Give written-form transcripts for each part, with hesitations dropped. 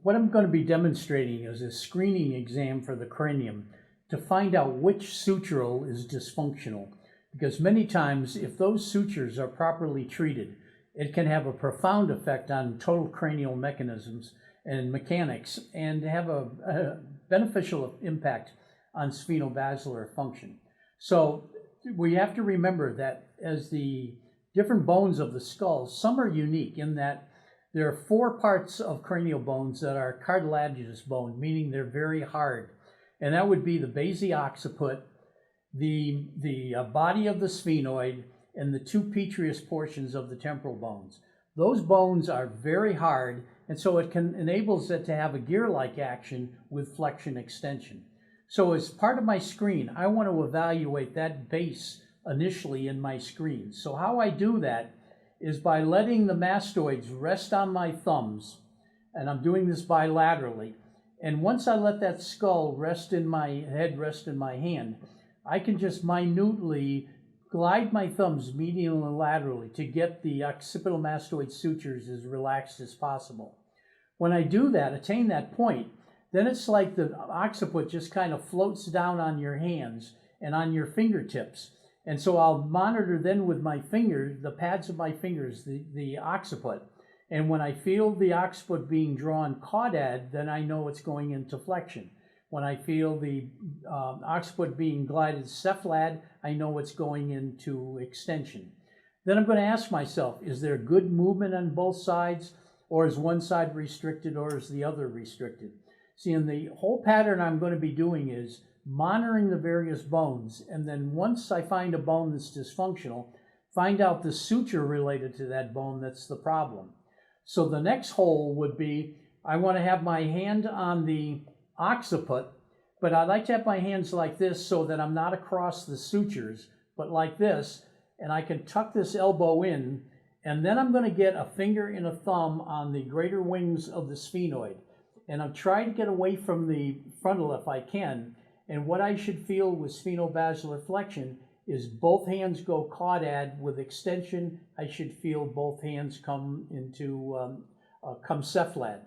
what I'm going to be demonstrating is a screening exam for the cranium to find out which sutural is dysfunctional. Because many times, if those sutures are properly treated, it can have a profound effect on total cranial mechanisms and mechanics and have a beneficial impact on sphenobasilar function. So we have to remember that as the different bones of the skull, some are unique in that there are 4 parts of cranial bones that are cartilaginous bone, meaning they're very hard. And that would be the basi-occiput, the body of the sphenoid, and the 2 petrious portions of the temporal bones. Those bones are very hard, and so it enables it to have a gear-like action with flexion extension. So as part of my screen, I want to evaluate that base initially in my screen. So how I do that is by letting the mastoids rest on my thumbs, and I'm doing this bilaterally. And once I let that skull rest in my head, rest in my hand, I can just minutely glide my thumbs medially and laterally to get the occipital mastoid sutures as relaxed as possible. When I do that, attain that point, then it's like the occiput just kind of floats down on your hands and on your fingertips. And so I'll monitor then with my fingers, the pads of my fingers, the occiput. And when I feel the occiput being drawn caudad, then I know it's going into flexion. When I feel the occiput being glided cephalad, I know it's going into extension. Then I'm going to ask myself, is there good movement on both sides, or is one side restricted, or is the other restricted? See, and the whole pattern I'm going to be doing is monitoring the various bones, and then once I find a bone that's dysfunctional, find out the suture related to that bone that's the problem. So the next hole would be, I want to have my hand on the occiput, but I like to have my hands like this so that I'm not across the sutures, but like this, and I can tuck this elbow in, and then I'm going to get a finger and a thumb on the greater wings of the sphenoid. And I'm trying to get away from the frontal if I can. And what I should feel with sphenobasilar flexion is both hands go caudad with extension. I should feel both hands come into come cephalad.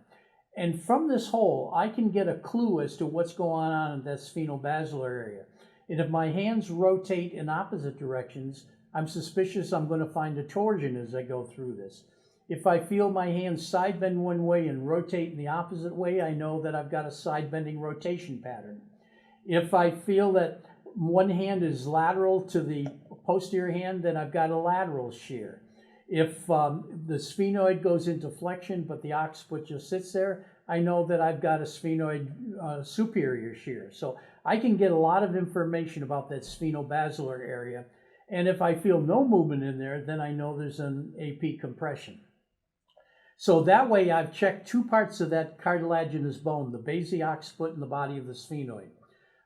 And from this hole, I can get a clue as to what's going on in that sphenobasilar area. And if my hands rotate in opposite directions, I'm suspicious I'm going to find a torsion as I go through this. If I feel my hands side bend one way and rotate in the opposite way, I know that I've got a side bending rotation pattern. If I feel that one hand is lateral to the posterior hand, then I've got a lateral shear. If the sphenoid goes into flexion, but the occiput just sits there, I know that I've got a sphenoid superior shear. So I can get a lot of information about that sphenobasilar area. And if I feel no movement in there, then I know there's an AP compression. So that way I've checked 2 parts of that cartilaginous bone, the basi-occiput and the body of the sphenoid.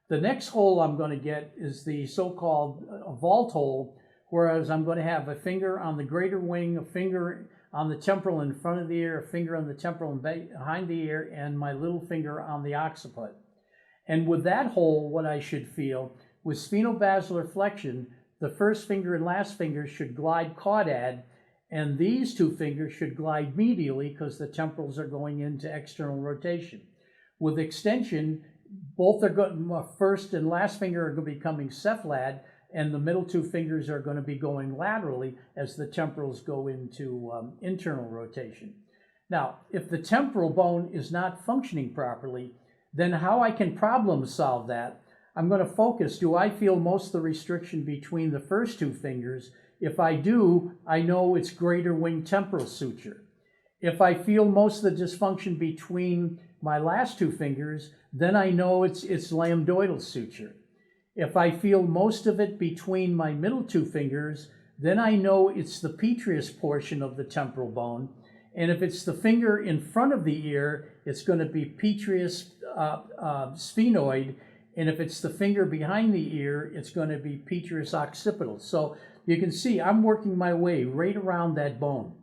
The next hole I'm going to get is the so-called vault hole, whereas I'm going to have a finger on the greater wing, a finger on the temporal in front of the ear, a finger on the temporal behind the ear, and my little finger on the occiput. And with that hole, what I should feel, with sphenobasilar flexion, the first finger and last finger should glide caudad, and these 2 fingers should glide medially because the temporals are going into external rotation. With extension, both are going, first and last finger are going to be coming cephalad, and the middle 2 fingers are going to be going laterally as the temporals go into internal rotation. Now, if the temporal bone is not functioning properly, then how I can problem solve that, I'm going to focus, do I feel most of the restriction between the first 2 fingers? If I do, I know it's greater wing temporal suture. If I feel most of the dysfunction between my last 2 fingers, then I know it's lambdoidal suture. If I feel most of it between my middle 2 fingers, then I know it's the petrious portion of the temporal bone. And if it's the finger in front of the ear, it's going to be petrious sphenoid. And if it's the finger behind the ear, it's going to be petrious occipital. So you can see I'm working my way right around that bone.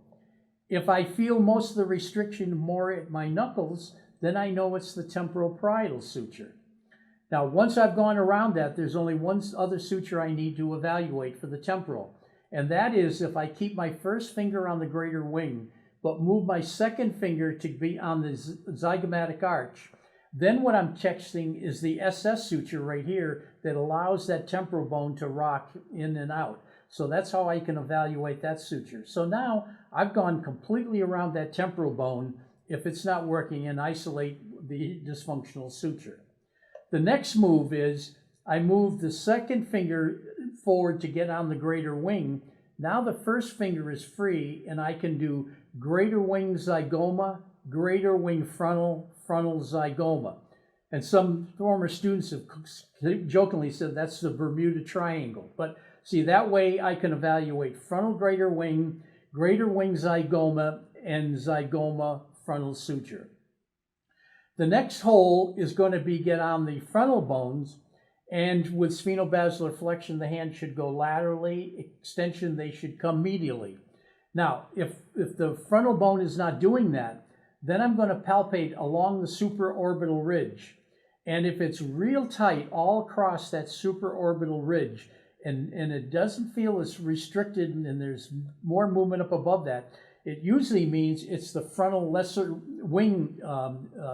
If I feel most of the restriction more at my knuckles, then I know it's the temporal parietal suture. Now, once I've gone around that, there's only one other suture I need to evaluate for the temporal. And that is if I keep my first finger on the greater wing, but move my second finger to be on the zygomatic arch. Then what I'm texting is the SS suture right here that allows that temporal bone to rock in and out. So that's how I can evaluate that suture. So now I've gone completely around that temporal bone if it's not working and isolate the dysfunctional suture. The next move is I move the second finger forward to get on the greater wing. Now the first finger is free and I can do greater wing zygoma, greater wing frontal, frontal zygoma. And some former students have jokingly said that's the Bermuda Triangle. But see, that way I can evaluate frontal greater wing zygoma, and zygoma frontal suture. The next hole is going to be get on the frontal bones, and with sphenobasilar flexion, the hand should go laterally, extension, they should come medially. Now, if the frontal bone is not doing that, then I'm going to palpate along the supraorbital ridge. And if it's real tight all across that supraorbital ridge, and it doesn't feel as restricted and there's more movement up above that, it usually means it's the frontal lesser wing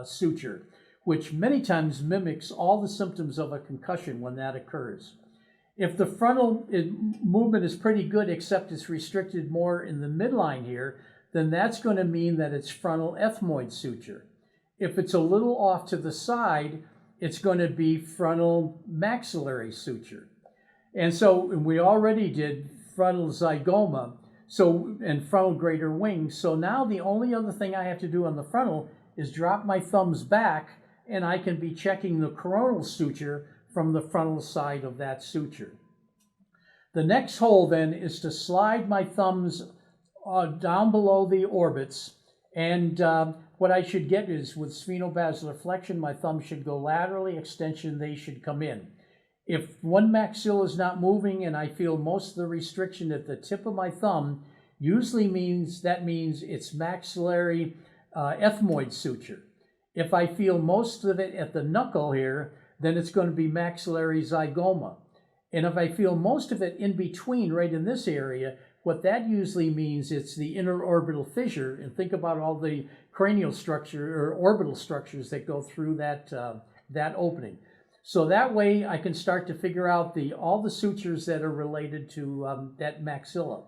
suture, which many times mimics all the symptoms of a concussion when that occurs. If the frontal movement is pretty good, except it's restricted more in the midline here, then that's going to mean that it's frontal ethmoid suture. If it's a little off to the side, it's going to be frontal maxillary suture. And so we already did frontal zygoma, and frontal greater wing. So now the only other thing I have to do on the frontal is drop my thumbs back, and I can be checking the coronal suture from the frontal side of that suture. The next hole then is to slide my thumbs down below the orbits, and what I should get is with sphenobasilar flexion, my thumb should go laterally, extension, they should come in. If one maxilla is not moving and I feel most of the restriction at the tip of my thumb, usually means it's maxillary ethmoid suture. If I feel most of it at the knuckle here, then it's going to be maxillary zygoma. And if I feel most of it in between, right in this area, what that usually means it's the interorbital fissure. And think about all the cranial structure or orbital structures that go through that opening. So that way I can start to figure out all the sutures that are related to that maxilla.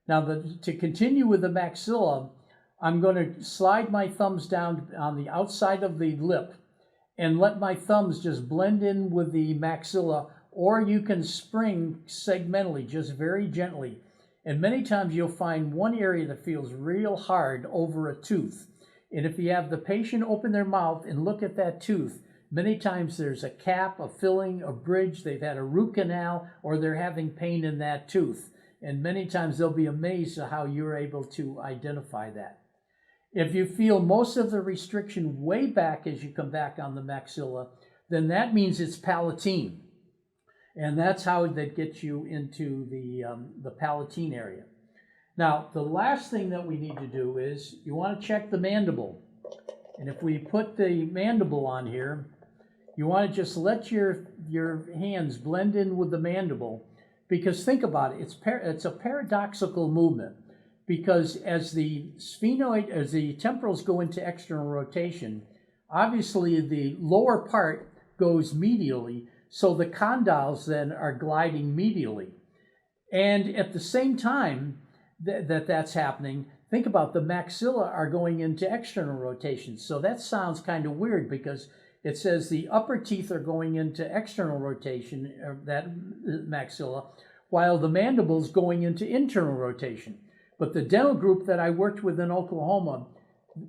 Now to continue with the maxilla, I'm going to slide my thumbs down on the outside of the lip and let my thumbs just blend in with the maxilla, or you can spring segmentally, just very gently. And many times you'll find one area that feels real hard over a tooth. And if you have the patient open their mouth and look at that tooth, many times there's a cap, a filling, a bridge, they've had a root canal, or they're having pain in that tooth. And many times they'll be amazed at how you're able to identify that. If you feel most of the restriction way back as you come back on the maxilla, then that means it's palatine. And that's how that gets you into the palatine area. Now, the last thing that we need to do is you want to check the mandible. And if we put the mandible on here, you want to just let your hands blend in with the mandible, because think about it, it's a paradoxical movement, because as the sphenoid, as the temporals go into external rotation, obviously the lower part goes medially, so the condyles then are gliding medially. And at the same time that's happening, think about the maxilla are going into external rotation. So that sounds kind of weird, because it says the upper teeth are going into external rotation, that maxilla, while the mandible's going into internal rotation. But the dental group that I worked with in Oklahoma,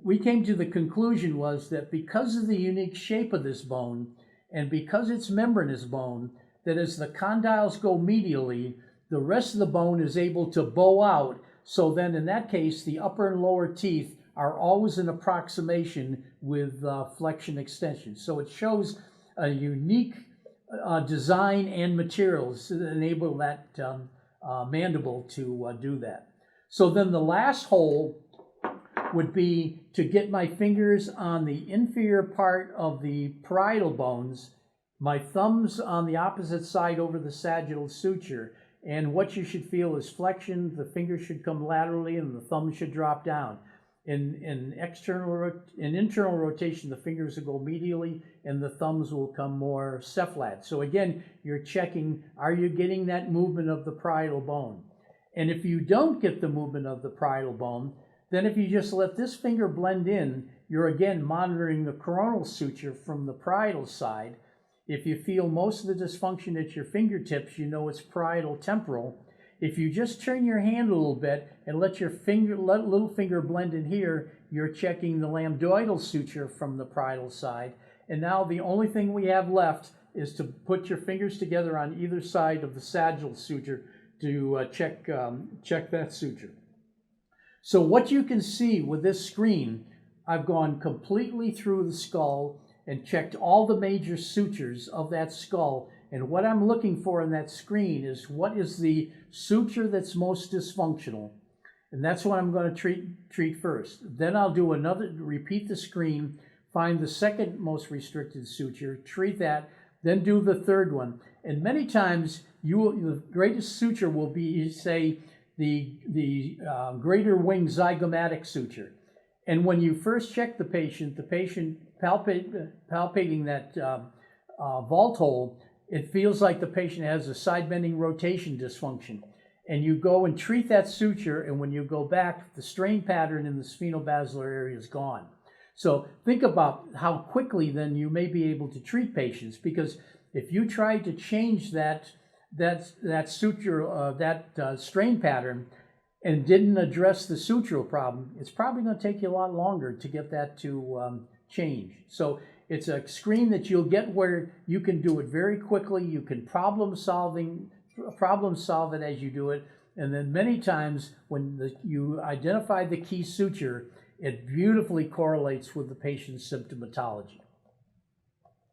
we came to the conclusion was that because of the unique shape of this bone, and because it's membranous bone, that as the condyles go medially, the rest of the bone is able to bow out. So then in that case, the upper and lower teeth are always in approximation with flexion extension. So it shows a unique design and materials that enable that mandible to do that. So then the last hole would be to get my fingers on the inferior part of the parietal bones, my thumbs on the opposite side over the sagittal suture, and what you should feel is flexion. The fingers should come laterally and the thumb should drop down. In internal rotation, the fingers will go medially and the thumbs will come more cephalad. So again, you're checking, are you getting that movement of the parietal bone? And if you don't get the movement of the parietal bone, then if you just let this finger blend in, you're again monitoring the coronal suture from the parietal side. If you feel most of the dysfunction at your fingertips, you know it's parietal temporal. If you just turn your hand a little bit and let your little finger blend in here, you're checking the lambdoidal suture from the parietal side. And now the only thing we have left is to put your fingers together on either side of the sagittal suture to check that suture. So what you can see with this screen, I've gone completely through the skull and checked all the major sutures of that skull. And what I'm looking for in that screen is what is the suture that's most dysfunctional. And that's what I'm going to treat first. Then I'll do repeat the screen, find the second most restricted suture, treat that, then do the third one. And many times the greatest suture will be, say, the greater wing zygomatic suture. And when you first check the patient palpating that vault hole, it feels like the patient has a side bending rotation dysfunction. And you go and treat that suture, and when you go back, the strain pattern in the spheno-basilar area is gone. So think about how quickly then you may be able to treat patients, because if you try to change that suture, strain pattern, and didn't address the sutural problem, it's probably going to take you a lot longer to get that to change. So it's a screen that you'll get where you can do it very quickly. You can problem solve it as you do it. And then many times when you identify the key suture, it beautifully correlates with the patient's symptomatology.